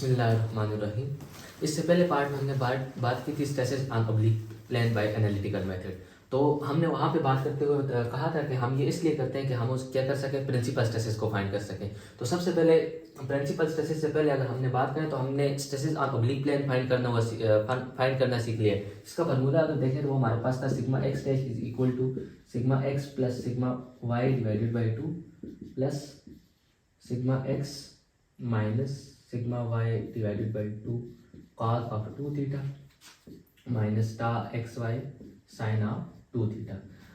बिस्मिल्लाहिर्रहमानिर्रहीम। इससे पहले पार्ट में हमने बात की थी stresses on oblique plane by analytical method. तो हमने वहाँ पे बात करते हुए कहा था कि हम ये इसलिए करते हैं कि हम उस क्या कर सकें, प्रिंसिपल स्ट्रेसेस को फाइंड कर सकें। तो सबसे पहले प्रिंसिपल स्ट्रेसेस से पहले अगर हमने बात करें तो हमने stresses on oblique plane find करना सीख लिया। इसका फार्मूला अगर देखें तो वो हमारे पास था sigma x dash is equal to sigma x plus sigma y divided by 2 plus sigma x minus sigma y divided by 2 cos of 2 theta minus tau x y sine of 2 theta.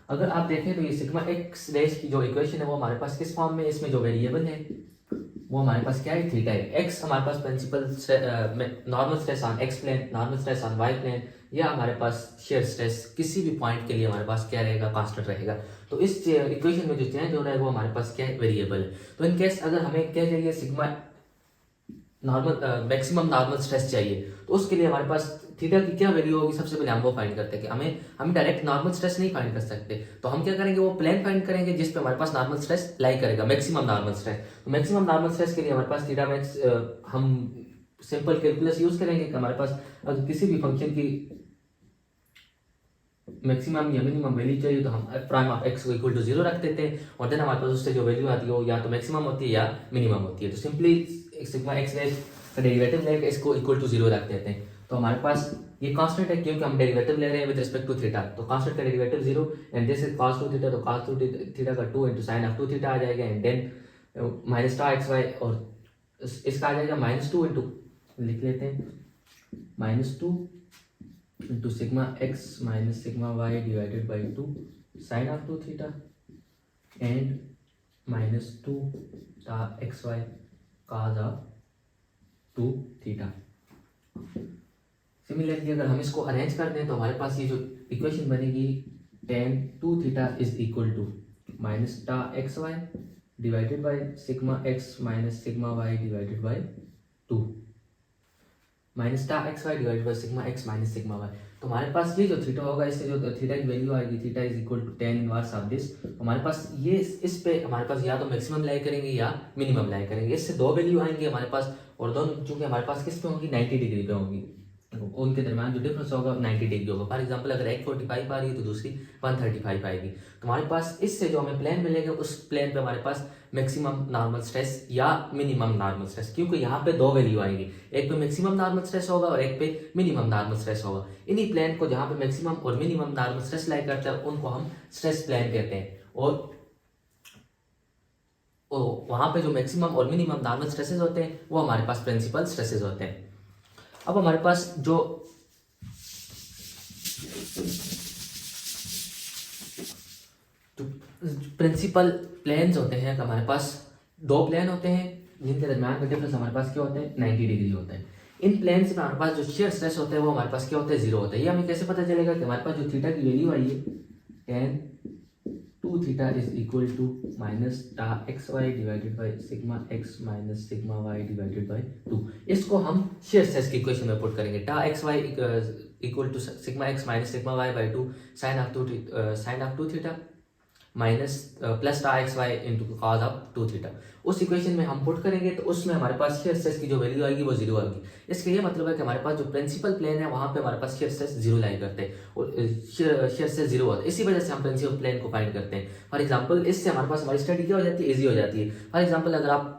अगर आप देखें तो ये sigma x dash की जो equation है वो हमारे पास किस फॉर्म में, इसमें जो वेरिएबल है वो हमारे पास क्या है, थीटा है। एक्स हमारे पास principal normal stress on x plane, normal stress on y plane, या हमारे पास शेयर स्ट्रेस किसी भी पॉइंट के लिए हमारे पास क्या रहेगा, कांस्टेंट रहेगा। तो इस इक्वेशन में जो चेंज हो रहा है वो हमारे पास क्या है, वेरिएबल है। तो इन केस अगर हमें क्या चाहिए, sigma normal maximum normal stress चाहिए, तो उसके लिए हमारे पास थीटा की क्या वैल्यू होगी, सबसे पहले हम वो फाइंड करते हैं कि हम डायरेक्ट नॉर्मल स्ट्रेस नहीं फाइंड कर सकते। तो हम क्या करेंगे, वो प्लेन फाइंड करेंगे जिस पे हमारे पास नॉर्मल स्ट्रेस लाई करेगा, मैक्सिमम नॉर्मल स्ट्रेस। तो मैक्सिमम नॉर्मल स्ट्रेस के लिए हमारे पास थीटा मैक्स, हम सिंपल कैलकुलस यूज करेंगे कि हमारे पास अगर किसी भी फंक्शन की मैक्सिमम या मिनिमम वैल्यू चाहिए तो हम प्राइम ऑफ एक्स को इक्वल टू 0 रख देते हैं, और देन हमारे पास उससे जो वैल्यू आती है वो या तो मैक्सिमम होती है या मिनिमम होती है। तो सिंपली सिग्मा एक्स डैश का डेरिवेटिव लेके इसको इक्वल टू 0 रख देते हैं। तो हमारे पास ये कांस्टेंट है क्योंकि हम डेरिवेटिव ले रहे हैं विद रिस्पेक्ट टू थीटा। तो कांस्टेंट का derivative 0 and this is cos 2 theta, तो cos 2 थीटा का 2 इंटू साइन ऑफ 2 थीटा आ जाएगा, and then minus tau x y, और इसका आ जाएगा -2 इंटू, लिख लेते हैं -2 into sigma x minus sigma y divided by 2 sine of 2 theta and -2 tau x y cos of 2 theta. Similarly अगर हम इसको अरेंज कर दें तो हमारे पास ये जो इक्वेशन बनेगी tan 2 theta is equal to minus tau x y divided by sigma x minus sigma y divided by 2 minus tau x y divided by sigma x minus sigma y. तो हमारे पास ये जो थीटा होगा, इससे जो theta की value आएगी, theta is equal to tan inverse of this. हमारे पास ये इस पे हमारे पास या तो मैक्सिमम लाई करेंगे या मिनिमम लाई करेंगे। इससे दो वैल्यू आएंगे हमारे पास, और दोनों चूंकि हमारे पास किस पे होंगी, 90 डिग्री पे होंगी, उनके दरमियान जो डिफरेंस होगा 90 डिग्री होगा। फॉर एग्जांपल अगर एक 45 आ रही है तो दूसरी 135 आएगी। तो हमारे पास इससे जो हमें प्लेन मिलेगा उस प्लेन पे हमारे पास मैक्सिमम नॉर्मल स्ट्रेस या मिनिमम नॉर्मल स्ट्रेस, क्योंकि यहाँ पे दो वैल्यू आएंगी, एक पे मैक्सिमम नॉर्मल स्ट्रेस होगा और एक पे मिनिमम नॉर्मल स्ट्रेस होगा। इन्हीं प्लेन को जहाँ पे मैक्सिमम और मिनिमम नॉर्मल स्ट्रेस लाई करता है उनको हम स्ट्रेस प्लेन कहते हैं, और वहाँ पे जो मैक्सिमम और मिनिमम नॉर्मल स्ट्रेसेस होते हैं वो हमारे पास प्रिंसिपल स्ट्रेसेस होते हैं। अब हमारे पास जो प्रिंसिपल प्लेन्स होते हैं, हमारे पास दो प्लेन होते हैं जिनके दरमियान का डिफरेंस हमारे पास क्या होता है, 90 डिग्री होता है। इन प्लेन्स में हमारे पास जो शेयर स्ट्रेस होता है वो हमारे पास क्या होता है, 0 होता है। ये हमें कैसे पता चलेगा कि हमारे पास जो थीटा की वैल्यू आई है tan 2 theta is equal to minus tau x y divided by sigma x minus sigma y divided by 2। इसको हम शेयर स्ट्रेस की इक्वेशन में पुट करेंगे। Tau x y equal to sigma x minus sigma y by 2 sine of 2 theta minus plus tau x y into cos of 2 theta. उस equation में हम put करेंगे तो उसमें हमारे पास शेयर स्ट्रेस की जो वैल्यू आएगी वो 0 आएगी। इसका ये मतलब है कि हमारे पास जो प्रिंसिपल प्लेन है वहाँ पे हमारे पास शेयर स्ट्रेस 0 लाई करते हैं, और शेयर स्ट्रेस 0 होता है। इसी वजह से हम प्रिंसिपल प्लेन को फाइंड करते हैं। फॉर एग्जाम्पल इससे हमारे पास हमारी स्टडी क्या हो जाती है, ईजी हो जाती है। फॉर एग्जाम्पल अगर आप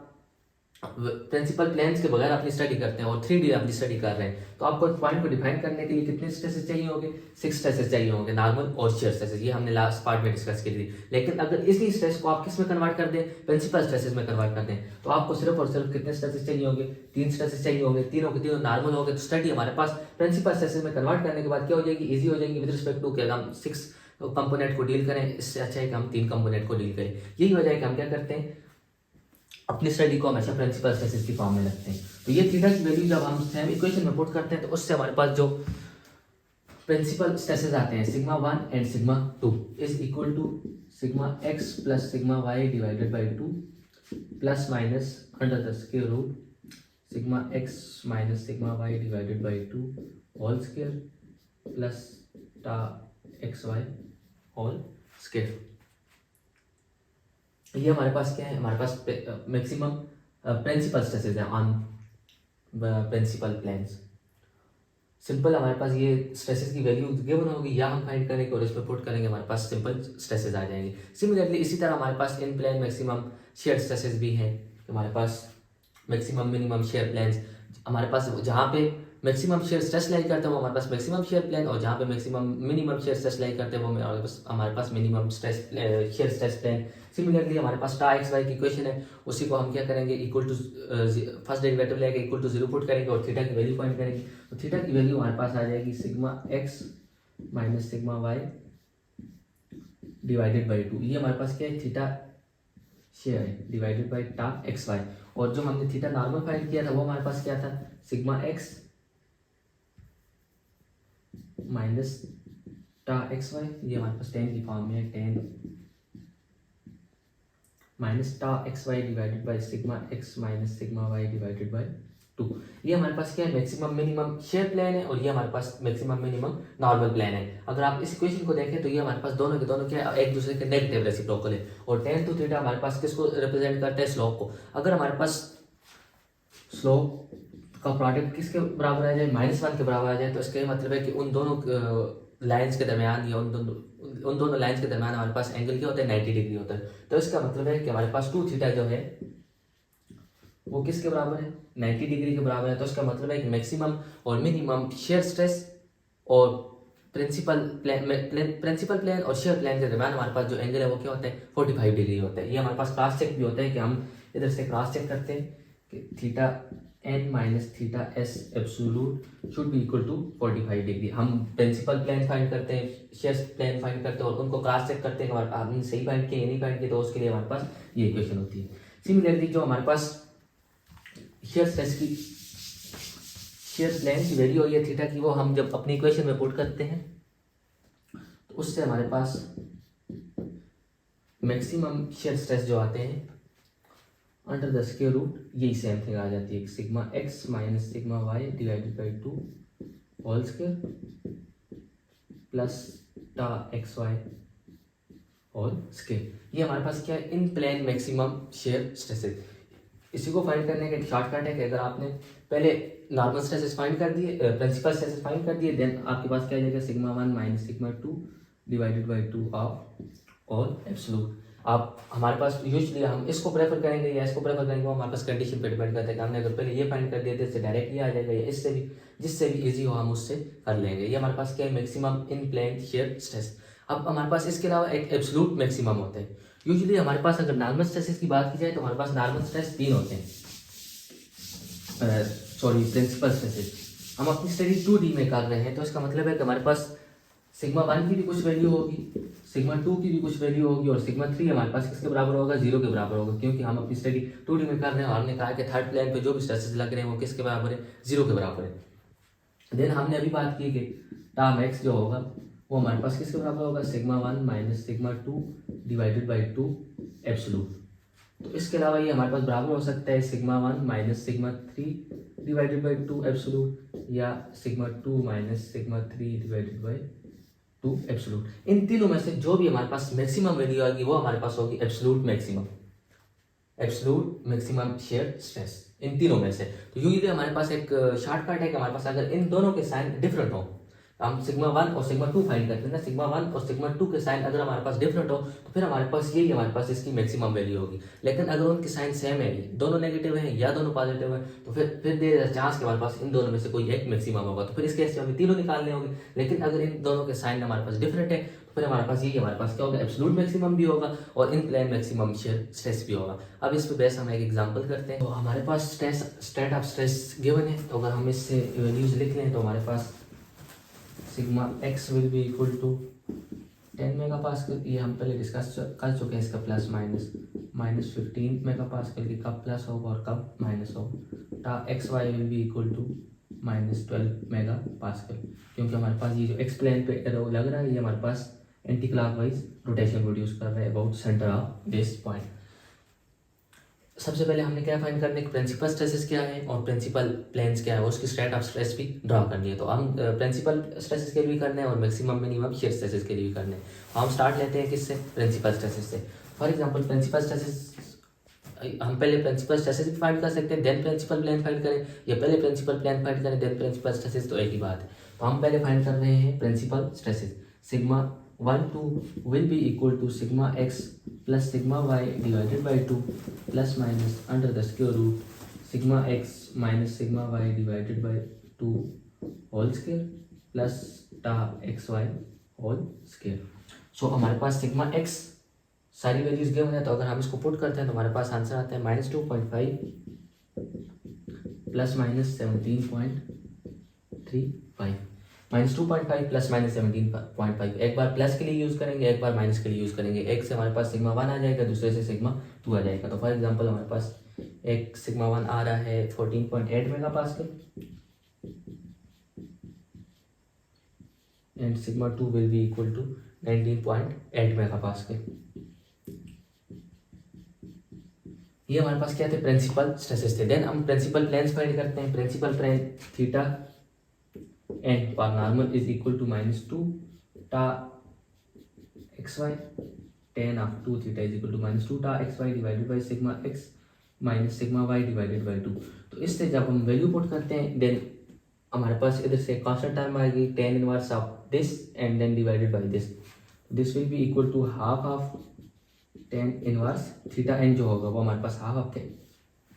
प्रिंसिपल प्लेन्स के बगैर अपनी स्टडी करते हैं और 3D अपनी स्टडी कर रहे हैं, तो आपको पॉइंट को डिफाइन करने के लिए कितने स्ट्रेसेस चाहिए होंगे, 6 स्ट्रेसेस चाहिए होंगे, नॉर्मल और शेयर स्ट्रेसेस। ये हमने लास्ट पार्ट में डिस्कस की थी। लेकिन अगर इसी स्ट्रेस को आप किस में कन्वर्ट कर दें, प्रिंसिपल स्ट्रेसेस में कन्वर्ट कर दें, तो आपको सिर्फ और सिर्फ कितने स्ट्रेसेस चाहिए होंगे, 3 स्ट्रेसेस चाहिए होंगे। तीनों के तीनों नॉर्मल हो गए। तो स्टडी हमारे पास प्रिंसिपल स्ट्रेसेस में कन्वर्ट करने के बाद क्या हो जाएगी, ईजी हो जाएगी विद रिस्पेक्ट टू कि हम 6 कंपोनेंट को डील करें। इससे अच्छा है कि हम 3 कंपोनेंट को डील करें। यही वजह है कि हम क्या करते हैं, अपनी स्टडी को हमेशा प्रिंसिपल स्ट्रेसेस की फॉर्म में रखते हैं। तो ये थीटा की वैल्यू जब हम सेम इक्वेशन में पुट करते हैं तो उससे हमारे पास जो प्रिंसिपल स्ट्रेसेस आते हैं sigma 1 and sigma 2 is equal to sigma x plus sigma y divided by 2 plus minus under the square root sigma x minus sigma y divided by 2 whole square plus tau x y whole square. ये हमारे पास क्या है, हमारे पास maximum principal stresses है on principal planes. Simple हमारे पास ये स्ट्रेसेस की वैल्यू गिवन होगी, या हम फाइंड करेंगे और इस पर पुट करेंगे, हमारे पास सिंपल स्ट्रेसेस आ जाएंगे। सिमिलरली इसी तरह हमारे पास इन प्लेन मैक्सिमम शेयर स्ट्रेसेस भी हैं। हमारे पास मैक्सिमम मिनिमम शेयर प्लेन्स, हमारे पास जहाँ पे मैक्सिमम शेयर स्ट्रेस लाई करते हैं वो हमारे पास मैक्सिमम शेयर प्लेन, और जहाँ पे maximum minimum shear stress lie करते हैं वो हमारे पास minimum stress shear stress plane. Similarly हमारे पास टा एक्स वाई की इक्वेशन है, उसी को हम क्या करेंगे, इक्वल टू फर्स्ट डेरिवेटिव लेके इक्वल टू 0 पुट करेंगे और थीटा की वैल्यू फाइंड करेंगे। तो थीटा की वैल्यू हमारे पास आ जाएगी sigma x minus sigma y divided by 2। ये हमारे पास क्या है, थीटा शेयर है divided by tau x y. और जो हमने थीटा नॉर्मल फाइंड किया था वो हमारे पास क्या था, sigma x minus tau x y, ये हमारे पास टेन की फॉर्म में है, tan minus tau x y divided by sigma x minus sigma y divided by 2। ये हमारे पास क्या है, मैक्सिमम मिनिमम शेयर प्लेन है, और ये हमारे पास मैक्सिमम मिनिमम नॉर्मल प्लेन है। अगर आप इस इक्वेशन को देखें तो ये हमारे पास दोनों के दोनों क्या है, एक दूसरे के नेगेटिव रेसिप्रोकल है। और टेन टू थीटा हमारे पास किसको रिप्रेजेंट करते हैं, स्लोप को। अगर हमारे पास स्लोप का प्रोडक्ट किसके बराबर आ जाए, -1 के बराबर आ जाए, तो इसका मतलब है कि उन दोनों लाइंस के दरमियान या उन दोनों लाइंस के दरमियान हमारे पास एंगल क्या होता है, 90 डिग्री होता है। तो इसका मतलब है कि हमारे पास 2 थीटा जो है वो किसके बराबर है, 90 डिग्री के बराबर है। तो इसका मतलब है कि मैक्सिमम और मिनिमम शेयर स्ट्रेस और प्रिंसिपल प्लेन और शेयर प्लेन के दरमियान हमारे पास जो एंगल है वो क्या होता है, 45 डिग्री होता है। ये हमारे पास क्रॉस चेक भी होता है कि हम इधर से क्रॉस चेक करते हैं कि theta n minus theta s absolute should be equal to 45 degree. हम प्रिंसिपल प्लेन फाइंड करते हैं, शेयर प्लेन फाइंड करते हैं और उनको क्रॉस चेक करते हैं हमारे हमने सही फाइंड किया या नहीं फाइंड किया, तो उसके लिए हमारे पास ये इक्वेशन होती है। सिमिलरली जो हमारे पास शेयर स्ट्रेस की शेयर प्लेन की वैल्यू हुई है थीटा की, वो हम जब अपनी इक्वेशन में पुट करते हैं तो उससे हमारे पास मैक्सिमम शेयर स्ट्रेस जो आते हैं अंडर द स्क्वायर रूट, यही सेम थिंग आ जाती है, sigma x minus sigma y divided by 2 whole square plus tau x y whole square. ये हमारे पास क्या है, in plane maximum shear stresses. इसी को फाइंड करने का एक शॉर्टकट है कि अगर आपने पहले नॉर्मल स्ट्रेसेस फाइंड कर दिए, प्रिंसिपल स्ट्रेसेस फाइंड कर दिए, देन आपके पास क्या आ जाएगा, sigma 1 minus sigma 2 divided by 2 of all absolute. आप हमारे पास यूजुअली हम इसको प्रेफर करेंगे या इसको प्रेफर करेंगे, वो हमारे पास कंडीशन पे डिपेंड करता है कि हमने अगर पहले ये फाइंड कर दिया तो इससे डायरेक्ट ये आ जाएगा, या इससे भी जिससे भी इजी हो हम उससे कर लेंगे। ये हमारे पास क्या है, maximum in plane shear stress. अब हमारे पास इसके अलावा एक एब्सोल्यूट मैक्सिमम होता है। यूजुअली हमारे पास अगर नॉर्मल स्ट्रेसेस की बात की जाए तो हमारे पास नॉर्मल स्ट्रेस 3 होते हैं, सॉरी प्रिंसिपल स्ट्रेसेस। हम अपनी स्टडी 2D में कर रहे हैं, तो इसका मतलब है कि हमारे पास सिग्मा 1 की भी कुछ वैल्यू होगी, सिग्मा 2 की भी कुछ वैल्यू होगी, और सिग्मा 3 हमारे पास किसके बराबर होगा, 0 के बराबर होगा, क्योंकि हम अपनी स्टडी 2D में कर रहे हैं और हमने कहा कि थर्ड प्लेन पे जो भी स्ट्रेसेस लग रहे हैं वो किसके बराबर है, 0 के बराबर है। देन हमने अभी बात की कि टर्म एक्स जो होगा वो हमारे पास किसके बराबर होगा, sigma 1 minus sigma 2 divided by 2 absolute. तो इसके अलावा ये हमारे पास बराबर हो सकता है sigma 1 minus sigma 3 divided by 2 absolute, या sigma 2 minus sigma 3 divided by 2 absolute. इन तीनों में से जो भी हमारे पास मैक्सिमम वैल्यू आएगी वो हमारे पास होगी एब्सोल्यूट मैक्सिमम शेयर स्ट्रेस, इन तीनों में से। तो यूजुअली हमारे पास एक शॉर्टकट है कि हमारे पास अगर इन दोनों के साइन डिफरेंट हो, हम सिग्मा 1 और सिग्मा 2 फाइंड करते हैं ना, सिग्मा 1 और सिग्मा 2 के साइन अगर हमारे पास डिफरेंट हो तो फिर हमारे पास यही हमारे पास इसकी मैक्सिमम वैल्यू होगी। लेकिन अगर उनके साइन सेम है, दोनों नेगेटिव हैं या दोनों पॉजिटिव हैं, तो फिर देयर इज चांस कि हमारे पास इन दोनों में से कोई एक मैक्सिमम होगा। तो फिर इस केस में हमें तीनों निकालने होंगे। लेकिन अगर इन दोनों के साइन हमारे पास डिफरेंट है तो फिर हमारे पास यही हमारे पास क्या होगा, एब्सोल्यूट मैक्सिमम भी होगा और इन प्लेन मैक्सिमम शेयर स्ट्रेस भी होगा। अब इस पे बेस हम एक एग्जांपल करते हैं। तो हमारे पास स्टेट ऑफ स्ट्रेस गिवन है, तो अगर हम इससे वैल्यूज लिख लें तो हमारे पास sigma x will be equal to 10 megapascal, ये हम पहले डिस्कस कर चुके हैं, इसका प्लस माइनस 15 मेगापास्कल की कब प्लस होगा और कब माइनस होगा। Tau x y will be equal to -12 megapascal, क्योंकि हमारे पास ये जो एक्स प्लेन पे एरो लग रहा है ये हमारे पास एंटी क्लॉकवाइज रोटेशन प्रोड्यूस कर रहा है about centre of base point. सबसे पहले हमने क्या फाइंड करने के प्रिंसिपल स्ट्रेसेस क्या है और प्रिंसिपल प्लेन्स क्या है, उसकी स्टेट ऑफ स्ट्रेस भी ड्रॉ करनी है। तो हम प्रिंसिपल स्ट्रेसेस के लिए भी करने हैं और मैक्सिमम मिनिमम शेयर स्ट्रेसेस के लिए भी करने हैं। हम स्टार्ट लेते हैं किससे, प्रिंसिपल स्ट्रेसेस से। फॉर एग्जांपल प्रिंसिपल स्ट्रेसेस हम पहले प्रिंसिपल स्ट्रेसेस भी फाइंड कर सकते हैं, देन प्रिंसिपल प्लेन फाइंड करें, या पहले प्रिंसिपल प्लेन फाइंड करें देन प्रिंसिपल स्ट्रेसेस, तो एक ही बात है। तो हम पहले फाइंड कर रहे हैं principal stresses. Sigma 1 2 will be equal to sigma x plus sigma y divided by 2 plus minus under the square root sigma x minus sigma y divided by 2 whole square plus tau x y whole square. So हमारे पास sigma x सारी values given है, तो अगर हम इसको put करते हैं तो हमारे पास आंसर आता है -2.5 प्लस माइनस 17.35। -2.5 प्लस माइनस 17.5, एक बार प्लस के लिए यूज़ करेंगे, एक बार माइनस के लिए यूज़ करेंगे। एक से हमारे पास सिग्मा 1 आ जाएगा, दूसरे से सिग्मा 2 आ जाएगा। तो फॉर एग्जांपल हमारे पास एक सिग्मा 1 आ रहा है 14.8 megapascal and sigma 2 will be equal to 19.8 megapascal. ये हमारे पास क्या थे, प्रिंसिपल स्ट्रेसेस थे। देन हम प्रिंसिपल प्लेन्स फाइंड करते हैं। प्रिंसिपल प्लेन थीटा एंड पर normal is equal to -2 tau x y, tan of 2 theta is equal to -2 tau x y divided by sigma x minus sigma y divided by 2। तो इससे जब हम value put करते हैं then हमारे पास इधर से कांस्टेंट टर्म आएगी tan inverse of this and then divided by this will be equal to half of tan inverse theta n जो होगा वो हमारे पास half of tan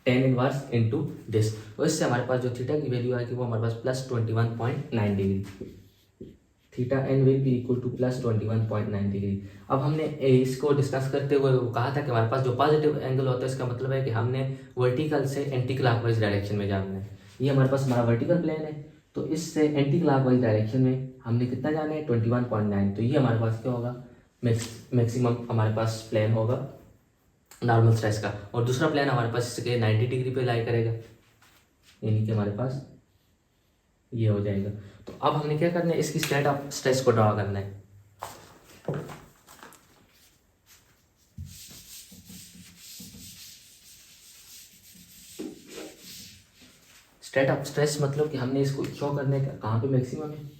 inverse into this. तो इससे हमारे पास जो थीटा की वैल्यू आएगी वो हमारे पास +21.9 degree, theta n will be equal to +21.9 degree. अब हमने इसको डिस्कस करते हुए कहा था कि हमारे पास जो पॉजिटिव एंगल होता है इसका मतलब है कि हमने वर्टिकल से एंटी क्लॉकवाइज डायरेक्शन में जाना है। ये हमारे पास हमारा वर्टिकल प्लेन है, तो इससे एंटी क्लॉकवाइज डायरेक्शन में हमने कितना जाना है 21.9। तो ये हमारे पास क्या होगा, मैक्सिमम हमारे पास प्लेन होगा नॉर्मल स्ट्रेस का, और दूसरा प्लेन हमारे पास इसके 90 डिग्री पे लाई करेगा, यानी कि हमारे पास ये हो जाएगा। तो अब हमने क्या करना है, इसकी स्टेट ऑफ स्ट्रेस को ड्रॉ करना है। स्टेट ऑफ स्ट्रेस मतलब कि हमने इसको शो करने का कहाँ पे मैक्सिमम है,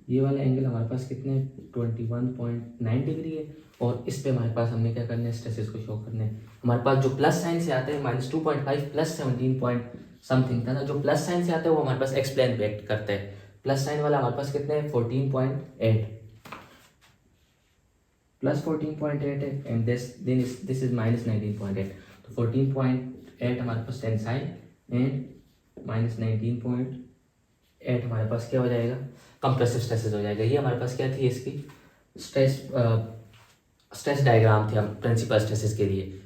ये वाला एंगल हमारे पास कितने 21.9 डिग्री है, और इस पे हमारे पास हमने क्या करना है, स्ट्रेसेस को शो करना है। हमारे पास जो प्लस साइन से आते हैं -2.5 प्लस 17 पॉइंट समथिंग था ना, जो प्लस साइन से आते हैं वो हमारे पास एक्सप्लेन पे एक्ट करते हैं। प्लस साइन वाला हमारे पास कितने है 14.8 प्लस 14.8 है एंड दिस इज -19.8। तो 14.8 हमारे पास टेन साइन एंड -19.8 हमारे पास क्या हो जाएगा, कंप्रेसिव स्ट्रेसेस हो जाएगा। ये हमारे पास क्या थी, इसकी स्ट्रेस डायग्राम थी हम प्रिंसिपल स्ट्रेसेस के लिए।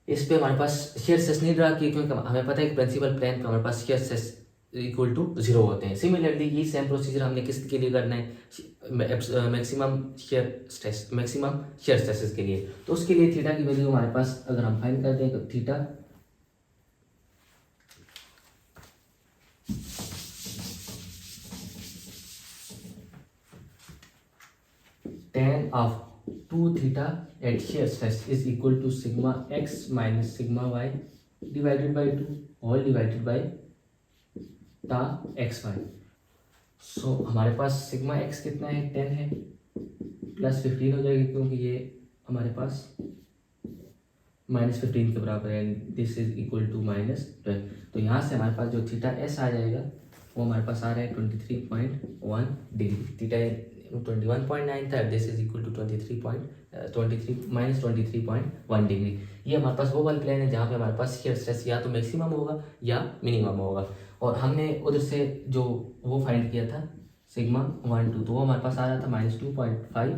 इस पे हमारे पास शेयर स्ट्रेस नहीं ड्रा किया क्योंकि हमें पता है कि प्रिंसिपल प्लेन पे हमारे पास शेयर स्ट्रेस इक्वल टू 0 होते हैं। सिमिलरली ये सेम प्रोसीजर हमने किसके लिए करना है, मैक्सिमम शेयर स्ट्रेसेस के लिए। तो उसके लिए थीटा की वैल्यू हमारे पास अगर हम फाइंड करते हैं तो theta tan of 2 theta at shear stress is equal to sigma x minus sigma y divided by 2 all divided by टा एक्स वाई। सो हमारे पास सिग्मा एक्स कितना है 10 है, प्लस 15 हो जाएगी क्योंकि ये हमारे पास -15 के बराबर है, दिस इज इक्वल टू -12। तो यहाँ से हमारे पास जो थीटा एस आ जाएगा वो हमारे पास आ रहा है 23.1 डिग्री। थीटा 21.9 था, this is equal to 23.1 degree. ये हमारे पास वो वाला प्लेन है जहाँ पे हमारे पास शियर स्ट्रेस या तो मैक्सिमम होगा या मिनिमम होगा। और हमने उधर से जो वो फाइंड किया था सिग्मा 1 2, तो वो हमारे पास आ रहा था -2.5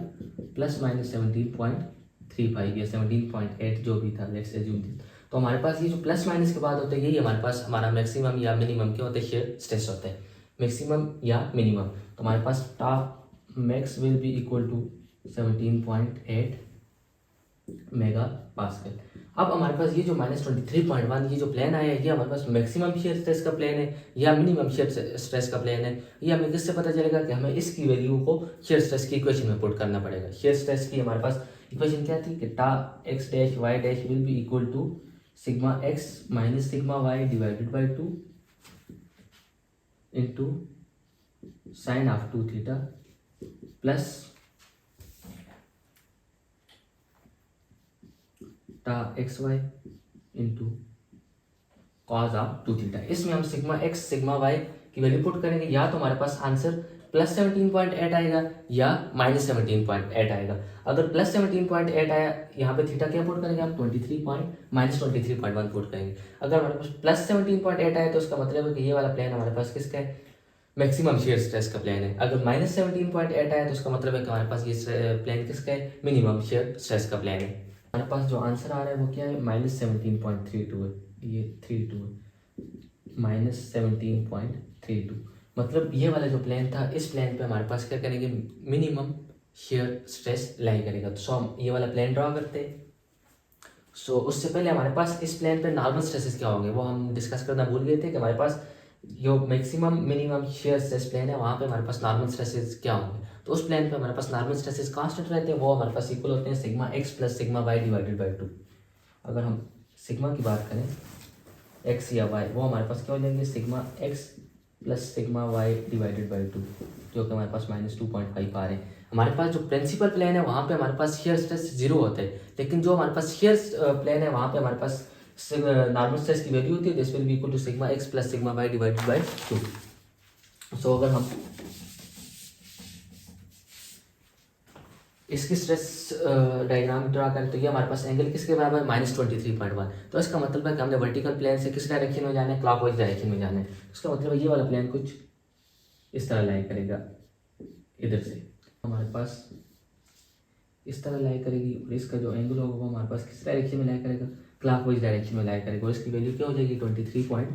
प्लस -17.35 या 17.8 जो भी था, लेट्स अज्यूम दिस। तो हमारे पास ये जो प्लस माइनस के बाद होते हैं यही हमारे पास हमारा मैक्सिमम या मिनिमम क्या होते हैं, शेयर स्ट्रेस होते हैं, मैक्सिमम या मिनिमम। तो हमारे पास tau max will be equal to 17.8 megapascal. अब हमारे पास ये जो -23.1 ये जो प्लेन आया है ये हमारे पास मैक्सिमम शेयर स्ट्रेस का प्लेन है या मिनिमम शेयर स्ट्रेस का प्लेन है। ये हमें किससे पता चलेगा कि हमें इसकी वैल्यू को शेयर स्ट्रेस की इक्वेशन में पुट करना पड़ेगा। शेयर स्ट्रेस की हमारे पास इक्वेशन क्या थी कि tau x dash y dash will be equal to sigma x minus sigma y divided by 2 into sine of 2 theta plus tau x y into cos of 2 theta. इसमें हम sigma x sigma y की value put करेंगे, या तो हमारे पास answer plus 17.8 आएगा या minus 17.8 आएगा। अगर प्लस 17.8 आया, यहाँ पे थीटा क्या पुट करेंगे हम 23.1 पुट करेंगे। अगर हमारे पास प्लस 17.8 आया तो उसका मतलब है कि ये वाला प्लेन हमारे पास किसका है, मैक्सिमम शेयर स्ट्रेस का प्लेन है। अगर माइनस 17.8 आया तो उसका मतलब है कि हमारे पास ये प्लेन किसका है, मिनिमम शेयर स्ट्रेस का प्लेन है। हमारे पास जो आंसर आ रहा है वो क्या है, माइनस 17.32 है, ये 32 है, माइनस 17.32। मतलब ये वाला जो प्लेन था, इस प्लेन पे हमारे पास क्या करेंगे, मिनिमम शेयर स्ट्रेस लाई करेगा। तो सो हम ये वाला प्लेन ड्रॉ करते हैं। सो उससे पहले हमारे पास इस प्लेन पे नॉर्मल स्ट्रेसेस क्या होंगे वो हम डिस्कस करना भूल गए थे कि हमारे पास जो maximum minimum shear stress plane है वहाँ पे हमारे पास नॉर्मल स्ट्रेसेस क्या होंगे। तो उस प्लेन पे हमारे पास नॉर्मल स्ट्रेसेस कांस्टेंट रहते हैं, वो हमारे पास इक्वल होते हैं sigma x plus sigma y divided by 2। अगर हम सिग्मा की बात करें एक्स या वाई, वो हमारे पास क्या हो जाएंगे, sigma x plus sigma y divided by 2, जो कि हमारे पास माइनस 2.5 आ रहे हैं। हमारे पास जो प्रिंसिपल प्लेन है वहाँ पे हमारे पास शेयर स्ट्रेस 0 होते हैं, लेकिन जो हमारे पास शेयर प्लेन है वहाँ पे हमारे पास नॉर्मल स्ट्रेस की वैल्यू होती है, this will be equal to sigma x plus sigma y divided by 2। So अगर हम इसकी स्ट्रेस डायग्राम ड्रा करें तो ये हमारे पास एंगल किसके बराबर है, माइनस 23.1। तो इसका मतलब है कि हमने वर्टिकल प्लेन से किस डायरेक्शन में जाना है, क्लॉकवाइज डायरेक्शन में जाना है। उसका मतलब है ये वाला प्लेन कुछ इस तरह लाई करेगा, इधर से हमारे पास इस तरह लाई करेगी, और इसका जो एंगल होगा वो हमारे पास किस डायरेक्शन में लाई करेगा, क्लॉकवाइज डायरेक्शन में लाई करेगा, और इसकी वैल्यू क्या हो जाएगी 23.1।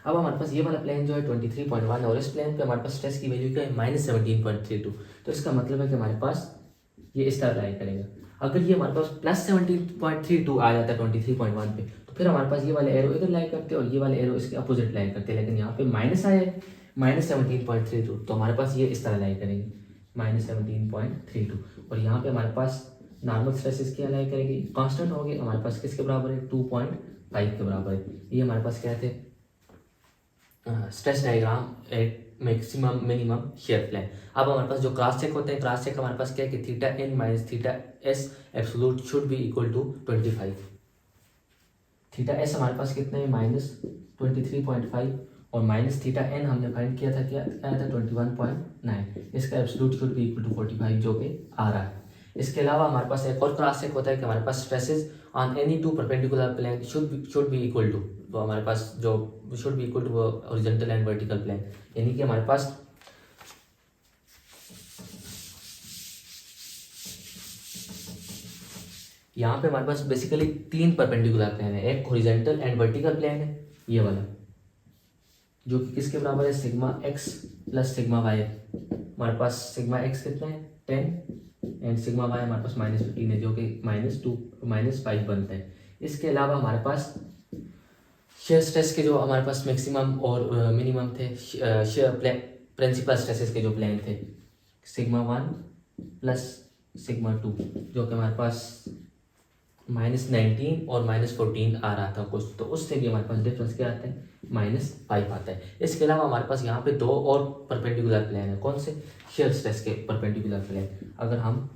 अब हमारे पास ये वाला प्लेन जो है 23.1 और इस प्लेन पे हमारे पास स्ट्रेस की वैल्यू क्या है, माइनस 17.32। तो इसका मतलब है कि हमारे पास ये इस तरह लाई करेगा। अगर ये हमारे पास प्लस 17.32 आ जाता है 23.1 पे, तो फिर हमारे पास ये वाले एरो इधर लाई करते हैं और ये वाले एरो इसके अपोजिट लाई करते हैं, लेकिन यहाँ पे माइनस आया है माइनस 17.32, तो हमारे पास ये इस तरह लाई करेंगे माइनस 17.32। और यहाँ पे हमारे पास नॉर्मल स्ट्रेसेस क्या लाई करेगी, कांस्टेंट हो गए, हमारे पास किसके बराबर है 2.5 के बराबर है। ये हमारे पास क्या थे, stress diagram at maximum minimum shear plane. अब हमारे पास जो क्रॉस चेक होते हैं, क्रॉस चेक हमारे पास क्या है कि theta n minus theta s absolute should be equal to 25। Theta s हमारे पास कितना है, माइनस 23.5, और माइनस थीटा एन हमने फाइंड किया था, क्या आया था 21.9। इसका absolute should be equal to 45 जो कि आ रहा है। इसके अलावा हमारे पास एक और क्रॉस चेक होता है कि हमारे पास stresses on any two perpendicular plane should be equal to, तो हमारे पास जो should be equal to horizontal and vertical plane, यानी कि हमारे पास यहाँ पे हमारे पास बेसिकली 3 परपेंडिकुलर प्लेन है, एक हॉरिजॉन्टल एंड वर्टिकल प्लेन है ये वाला, जो कि किसके बराबर है, sigma x plus sigma y. हमारे पास सिग्मा एक्स कितना है 10 एंड सिग्मा वाई हमारे पास माइनस 15 है, जो कि -5 बनता है। इसके अलावा हमारे पास शेयर स्ट्रेस के जो हमारे पास मैक्सिमम और मिनिमम थे, शेयर प्रिंसिपल स्ट्रेसेस के जो प्लेन थे, सिग्मा 1 प्लस सिग्मा 2, जो कि हमारे पास -19 और -14 आ रहा था कुछ, तो उससे भी हमारे पास डिफरेंस क्या आता है, -5 आता है। इसके अलावा हमारे पास यहाँ पे 2 और परपेंडिकुलर प्लेन है, कौन से, शेयर स्ट्रेस के परपेंडिकुलर प्लेन। अगर हम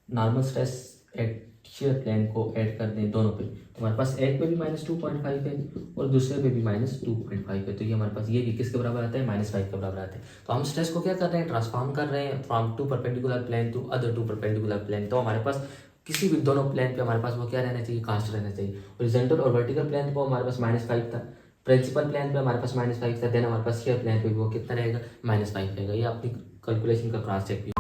normal stress at shear plane को ऐड कर दें दोनों पे, तो हमारे पास एक पे भी -2.5 है और दूसरे पे भी -2.5 है, तो ये हमारे पास ये भी किसके बराबर आता है, -5 के बराबर आता है। तो हम स्ट्रेस को क्या कर रहे हैं, ट्रांसफॉर्म कर रहे हैं from 2 perpendicular plane to other 2 perpendicular plane. तो हमारे पास किसी भी दोनों प्लेन पे हमारे पास वो क्या रहना चाहिए, कांस्टेंट रहना चाहिए। हॉरिजॉन्टल और वर्टिकल प्लेन पे हमारे पास -5 था, प्रिंसिपल प्लेन पे हमारे पास -5 था, देन हमारे पास शेयर प्लेन पे भी वो कितना रहेगा, -5 रहेगा। ये आपकी कैलकुलेशन का क्रॉस चेक